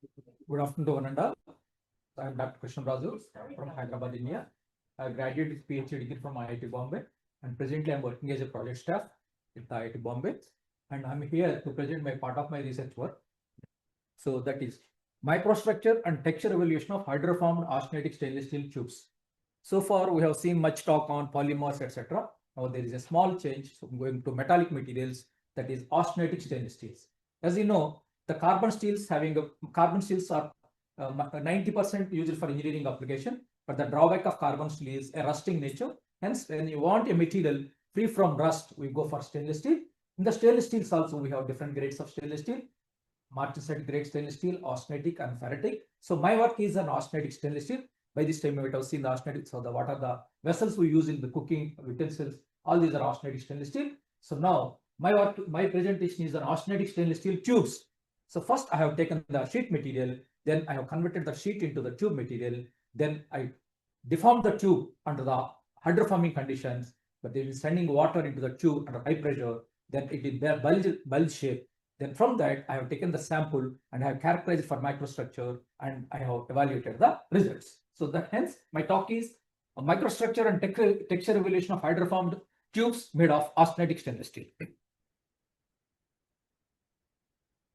Good afternoon to one and all. I am Dr. Krishnam Raju from Hyderabad, India. I graduated with PhD degree from IIT Bombay, and presently I am working as a project staff at the IIT Bombay. And I am here to present my part of my research work. So that is microstructure and texture evolution of hydroformed austenitic stainless steel tubes. So far we have seen much talk on polymers, etc. Now there is a small change. So I'm going to metallic materials, that is austenitic stainless steels. As you know, the carbon steels are 90% used for engineering application, but the drawback of carbon steel is a rusting nature. Hence, when you want a material free from rust, we go for stainless steel. In the stainless steels also, we have different grades of stainless steel. Martensite grade stainless steel, austenitic and ferritic. So my work is an austenitic stainless steel. By this time, we have seen the austenitic. So what are the vessels we use in the cooking utensils? All these are austenitic stainless steel. So now my presentation is an austenitic stainless steel tubes. So first I have taken the sheet material, then I have converted the sheet into the tube material. Then I deformed the tube under the hydroforming conditions, but they will sending water into the tube under high pressure. Then it is bulge shape. Then from that, I have taken the sample and I have characterized for microstructure and I have evaluated the results. So that hence my talk is a microstructure and texture evolution of hydroformed tubes made of austenitic stainless steel.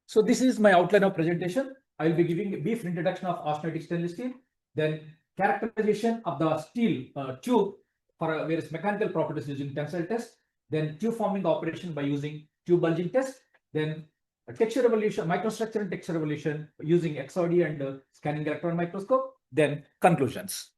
So this is my outline of presentation. I will be giving a brief introduction of austenitic stainless steel, then characterization of the steel tube for various mechanical properties using tensile test, then tube forming operation by using tube bulging test, then texture evolution, microstructure and texture evolution using XRD and scanning electron microscope, then conclusions.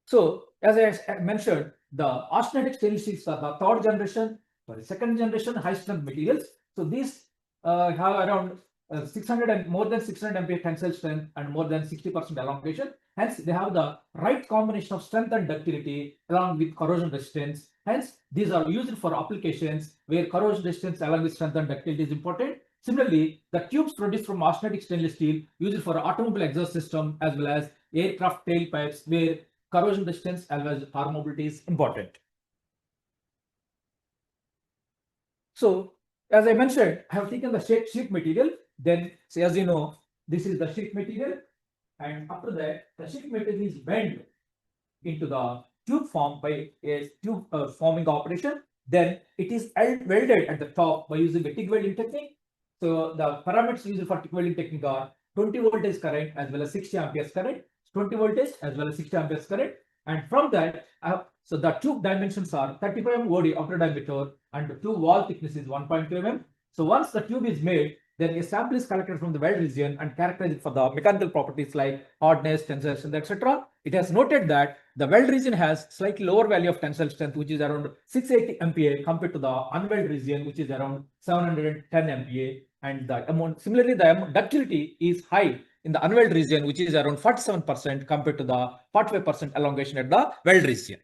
So as I mentioned, the austenitic stainless steels are the third generation, second generation high strength materials. So these have around 600 and more than 600 MPa tensile strength and more than 60% elongation. Hence, they have the right combination of strength and ductility along with corrosion resistance. Hence, these are used for applications where corrosion resistance along with strength and ductility is important. Similarly, the tubes produced from austenitic stainless steel used for automobile exhaust system as well as aircraft tailpipes where corrosion resistance as well as power mobility is important. So, as I mentioned, I have taken the sheet material. Then, say as you know, this is the sheet material, and after that, the sheet material is bent into the tube form by a tube forming operation. Then it is welded at the top by using the TIG welding technique. So the parameters used for TIG welding technique are 20 voltage current as well as 60 amperes current, 20 voltage as well as 60 amperes current. And from that, so the tube dimensions are 35 mm OD outer diameter and the tube wall thickness is 1.2 mm. So once the tube is made, then a sample is collected from the weld region and characterized for the mechanical properties like hardness, tensile strength, etc. It has noted that the weld region has slightly lower value of tensile strength, which is around 680 MPa compared to the unweld region, which is around 710 MPa. And the amount, similarly, the ductility is high in the unweld region, which is around 47% compared to the 45% elongation at the weld region.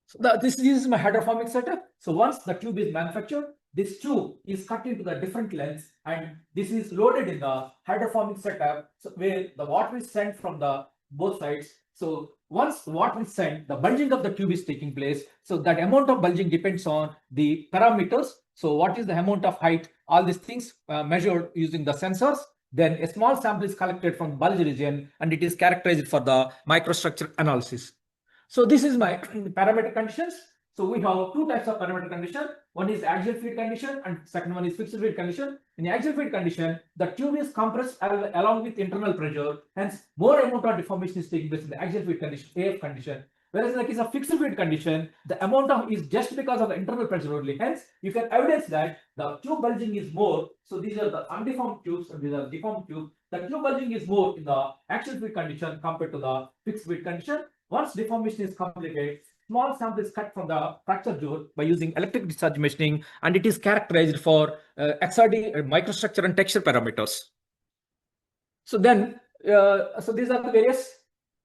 So this is my hydroforming setup. So once the tube is manufactured, this tube is cut into the different lengths and this is loaded in the hydroforming setup, so where the water is sent from the both sides. So once the water is sent, the bulging of the tube is taking place. So that amount of bulging depends on the parameters. So what is the amount of height? All these things measured using the sensors. Then a small sample is collected from the bulge region and it is characterized for the microstructure analysis. So this is my parameter conditions. So we have two types of parameter condition. One is axial feed condition and second one is fixed feed condition. In the axial feed condition, the tube is compressed along with internal pressure. Hence, more amount of deformation is taking place in the axial feed condition, AF condition. Whereas in the case of fixed feed condition, the amount of is just because of the internal pressure only. Hence, you can evidence that the tube bulging is more. So these are the undeformed tubes and these are deformed tubes. The tube bulging is more in the axial feed condition compared to the fixed feed condition. Once deformation is completed, small sample is cut from the fracture zone by using electric discharge machining, and it is characterized for XRD microstructure and texture parameters. So then, so these are the various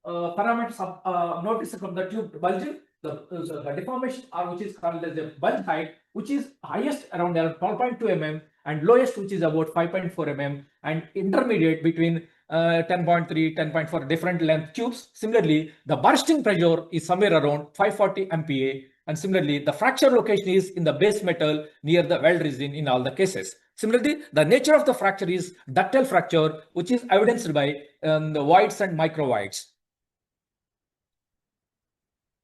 parameters of notice from the tube bulging. The deformation, which is called as the bulge height, which is highest around 12.2 mm and lowest, which is about 5.4 mm, and intermediate between 10.3, 10.4 different length tubes. Similarly, the bursting pressure is somewhere around 540 MPa And similarly, the fracture location is in the base metal near the weld region in all the cases. Similarly, the nature of the fracture is ductile fracture, which is evidenced by the voids and microvoids.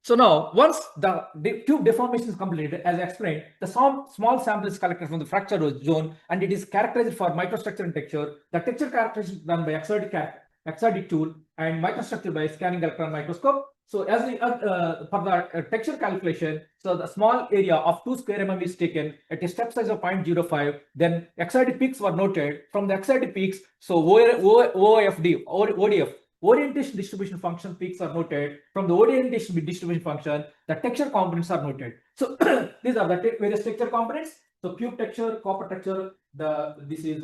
So now, once the tube deformation is completed, as I explained, the small sample is collected from the fracture zone and it is characterized for microstructure and texture. The texture characterization is done by exotic tool and microstructure by scanning electron microscope. So as we, for the texture calculation, so the small area of 2 square mm is taken at a step size of 0.05. Then exotic peaks were noted. From the exotic peaks, so OFD or ODF, orientation distribution function peaks are noted. From the orientation distribution function, the texture components are noted. So these are the various texture components. So cube texture, copper texture, this is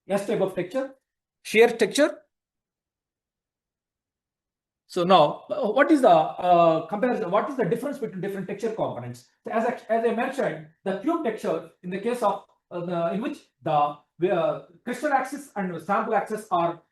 S type of texture, shear texture. So now, what is the comparison? What is the difference between different texture components? So as I mentioned, the cube texture in the case of in which the crystal axis and sample axis are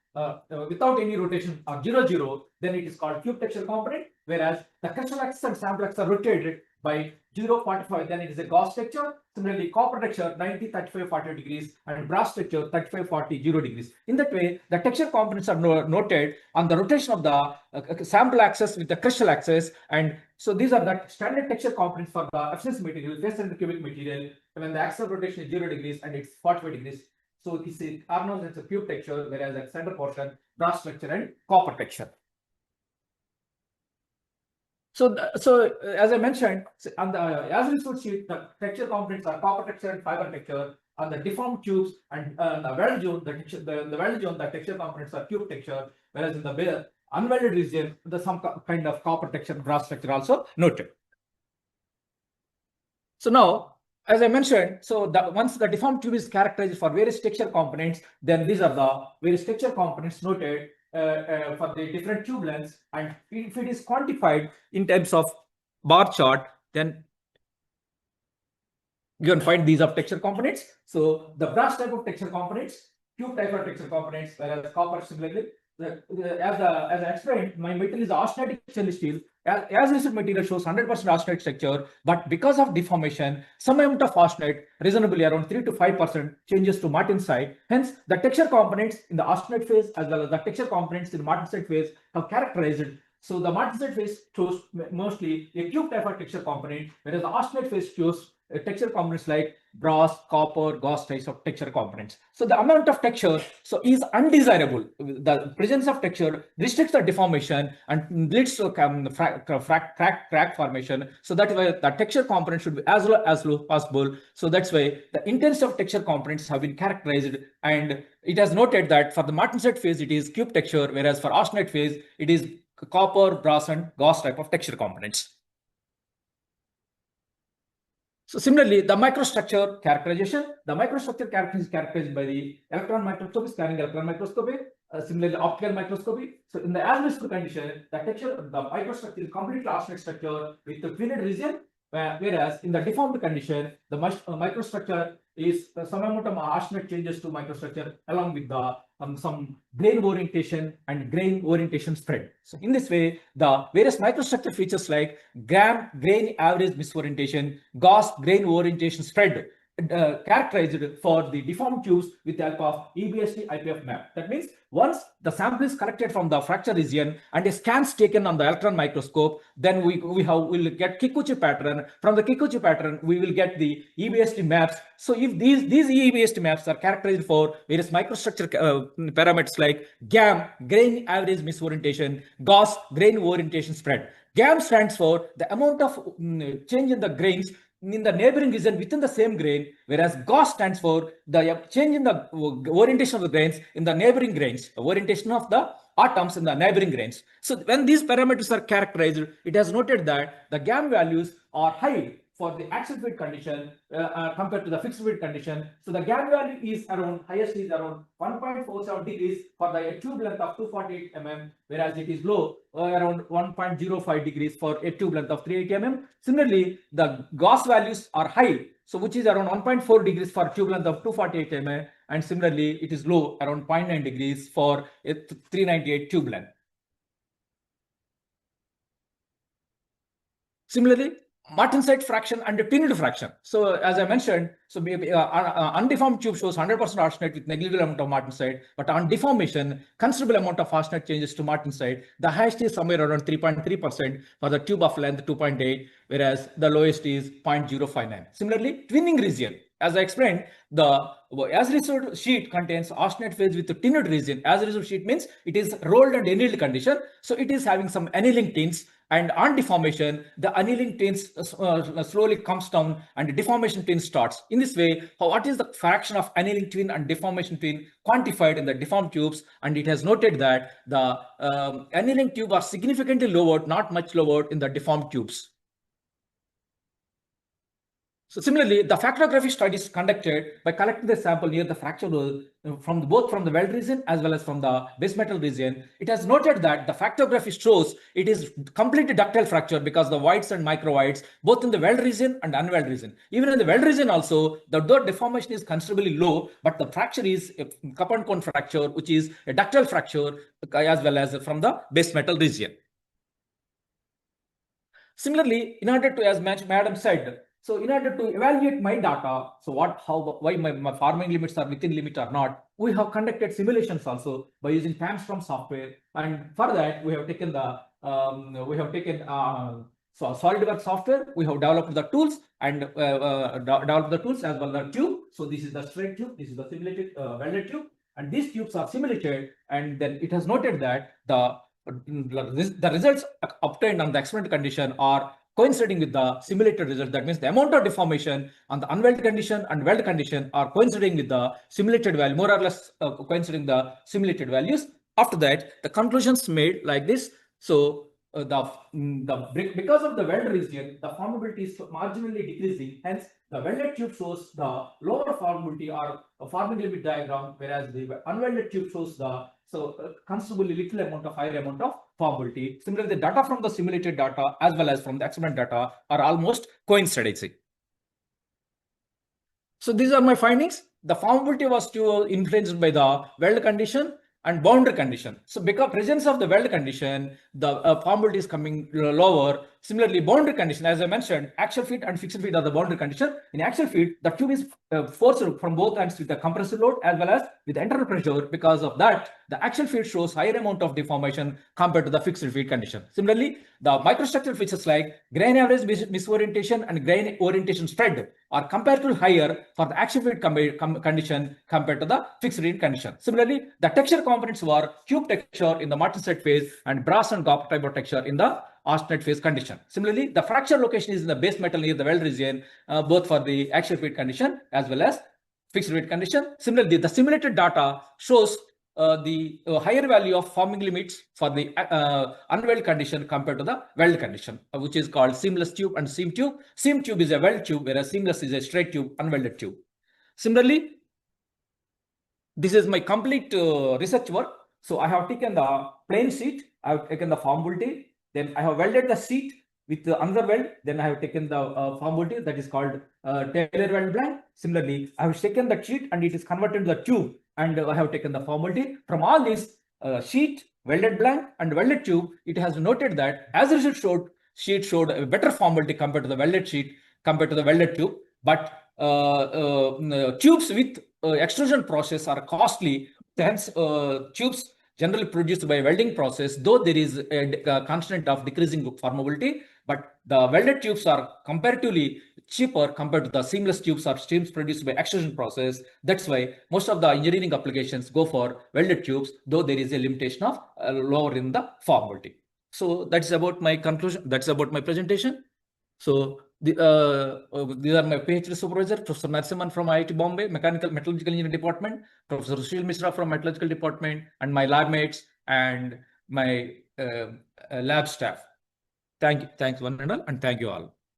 without any rotation or 0, then it is called cube texture component. Whereas the crystal axis and sample axis are rotated by 0, 45, then it is a Gauss texture. Similarly, copper texture 90, 35, 40 degrees and brass texture 35, 40, 0 degrees. In that way, the texture components are noted on the rotation of the sample axis with the crystal axis. And so these are the standard texture components for the efficiency material, face and cubic material, when the axis of rotation is 0 degrees and it's 45 degrees. So this is Arnold, it's a cube texture, whereas the center portion, brass texture and copper texture. So as I mentioned, on the as result sheet, the texture components are copper texture and fiber texture. On the deformed tubes and the weld zone, the weld zone, the texture components are cube texture, whereas in the unwelded region, the some kind of copper texture, brass texture also noted. So now, as I mentioned, so once the deformed tube is characterized for various texture components, then these are the various texture components noted for the different tube lengths. And if it is quantified in terms of bar chart, then you can find these of texture components. So the brass type of texture components, tube type of texture components, whereas copper similarly. As I explained, my material is austenitic stainless steel. As this material shows 100% austenite structure, but because of deformation, some amount of austenite, reasonably around 3 to 5%, changes to martensite. Hence, the texture components in the austenite phase as well as the texture components in the martensite phase have characterized. So the martensite phase shows mostly a cube type of texture component, whereas the austenite phase shows texture components like brass, copper, Gauss types of texture components. So the amount of texture is undesirable. The presence of texture restricts the deformation and leads to crack formation. So that's why the texture component should be as low as possible. So that's why the intensity of texture components have been characterized, and it has noted that for the martensite phase it is cube texture, whereas for austenite phase it is copper, brass, and Gauss type of texture components. So similarly, the microstructure characterization, the microstructure characterization is characterized by the electron microscopy, scanning electron microscopy, similarly optical microscopy. So in the as condition, the microstructure is completely austenite structure with the filled region, whereas in the deformed condition, the microstructure is some amount of austenite changes to microstructure along with the some grain orientation and grain orientation spread. So in this way, the various microstructure features like grain average misorientation, Gauss grain orientation spread characterized for the deformed tubes with the help of EBSD IPF map. That means once the sample is collected from the fracture region and a scans taken on the electron microscope, then we'll get Kikuchi pattern. From the Kikuchi pattern, we will get the EBSD maps. So if these EBSD maps are characterized for various microstructure parameters like GAM, grain average misorientation, Gauss grain orientation spread. GAM stands for the amount of change in the grains in the neighboring region within the same grain, whereas Gauss stands for the change in the orientation of the grains in the neighboring grains, the orientation of the atoms in the neighboring grains. So when these parameters are characterized, it has noted that the GAM values are high for the axial fluid condition compared to the fixed fluid condition. So the GAM value is around, highest is around 1.47 degrees for the tube length of 248 mm, whereas it is low around 1.05 degrees for a tube length of 380 mm. Similarly, the Gauss values are high, so which is around 1.4 degrees for tube length of 248 mm, and similarly it is low around 0.9 degrees for a 398 tube length. Similarly, martensite fraction and twinned fraction. So as I mentioned, so maybe undeformed tube shows 100% austenite with negligible amount of martensite, but on deformation, considerable amount of austenite changes to martensite. The highest is somewhere around 3.3% for the tube of length 2.8, whereas the lowest is 0.059. Similarly, twinning region. As I explained, the as resolved sheet contains austenite phase with the tinned region. As resolved sheet means it is rolled and annealed condition, so it is having some annealing tints. And on deformation, the annealing tints slowly comes down and the deformation twin starts. In this way, what is the fraction of annealing twin and deformation twin quantified in the deformed tubes? And it has noted that the annealing tube are significantly lowered, not much lowered in the deformed tubes. So similarly, the factorography studies conducted by collecting the sample near the fracture from both from the weld region as well as from the base metal region. It has noted that the factorography shows it is completely ductile fracture because the voids and microvoids both in the weld region and unweld region. Even in the weld region also, the deformation is considerably low, but the fracture is a cup and cone fracture, which is a ductile fracture as well as from the base metal region. Similarly, in order to, as Madam said, so in order to evaluate my data, so why my forming limits are within limit or not, we have conducted simulations also by using Tamstrom software, and for that we have taken the so SolidWorks software. We have developed the tools and developed the tools as well as the tube. So this is the straight tube, this is the simulated welded tube, and these tubes are simulated, and then it has noted that the results obtained on the experimental condition are coinciding with the simulated result. That means the amount of deformation on the unwelded condition and weld condition are coinciding with the simulated value, more or less coinciding the simulated values. After that, the conclusions made like this. So because of the weld region, the formability is marginally decreasing. Hence, the welded tube shows the lower formability or forming limit diagram, whereas the unwelded tube shows the considerably little amount of higher amount of formability. Similarly, the data from the simulated data as well as from the experiment data are almost coinciding. So these are my findings. The formability was influenced by the weld condition and boundary condition. So because presence of the weld condition, the formability is coming lower. Similarly, boundary condition, as I mentioned, axial feed and fixed feed are the boundary condition. In axial feed, the tube is forced from both ends with the compressive load as well as with internal pressure. Because of that, the axial feed shows higher amount of deformation compared to the fixed feed condition. Similarly, the microstructural features like grain average misorientation and grain orientation spread are comparatively higher for the axial feed condition compared to the fixed feed condition. Similarly, the texture components were cube texture in the martensite phase and brass and copper fiber texture in the austenite phase condition. Similarly, the fracture location is in the base metal near the weld region, both for the axial feed condition as well as fixed feed condition. Similarly, the simulated data shows the higher value of forming limits for the unweld condition compared to the weld condition, which is called seamless tube and seam tube. Seam tube is a weld tube, whereas seamless is a straight tube, unwelded tube. Similarly, this is my complete research work. So I have taken the plain sheet, I have taken the formability, then I have welded the sheet with another weld, then I have taken the formability, that is called Taylor weld blank. Similarly, I have taken the sheet and it is converted to the tube, and I have taken the formability. From all this sheet, welded blank and welded tube, it has noted that as a result sheet showed a better formability compared to the welded sheet compared to the welded tube. But tubes with extrusion process are costly. Hence, tubes generally produced by welding process, though there is a constant of decreasing formability, but the welded tubes are comparatively cheaper compared to the seamless tubes or tubes produced by extrusion process. That's why most of the engineering applications go for welded tubes, though there is a limitation of lower in the formability. So that's about my conclusion. That's about my presentation. So these are my PhD supervisor, Professor Narasimhan from IIT Bombay, Metallurgical Engineering Department, Professor Sushil Mishra from Metallurgical Department, and my lab mates and my lab staff. Thanks one and all, and thank you all.